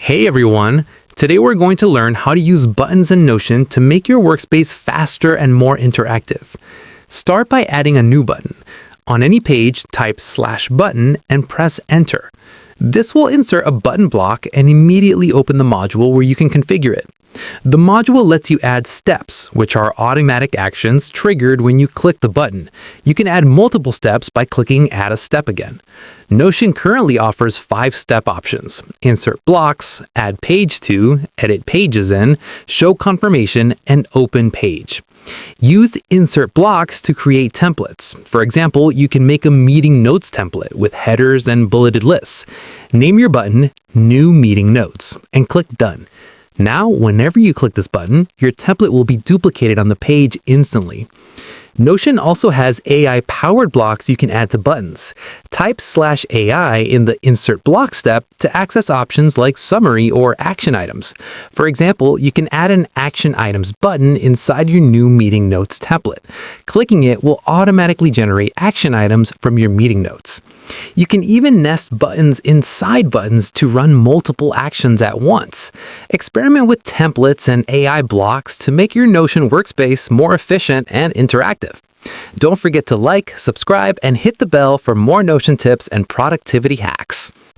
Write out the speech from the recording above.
Hey everyone! Today we're going to learn how to use buttons in Notion to make your workspace faster and more interactive. Start by adding a new button. On any page, type /button and press enter. This will insert a button block and immediately open the module where you can configure it. The module lets you add steps, which are automatic actions triggered when you click the button. You can add multiple steps by clicking Add a Step again. Notion currently offers 5-step options: Insert Blocks, Add Page To, Edit Pages In, Show Confirmation, and Open Page. Use Insert Blocks to create templates. For example, you can make a meeting notes template with headers and bulleted lists. Name your button New Meeting Notes and click Done. Now, whenever you click this button, your template will be duplicated on the page instantly. Notion also has AI-powered blocks you can add to buttons. Type /AI in the Insert Block step to access options like Summary or Action Items. For example, you can add an Action Items button inside your new Meeting Notes template. Clicking it will automatically generate action items from your meeting notes. You can even nest buttons inside buttons to run multiple actions at once. Experiment with templates and AI blocks to make your Notion workspace more efficient and interactive. Don't forget to like, subscribe, and hit the bell for more Notion tips and productivity hacks.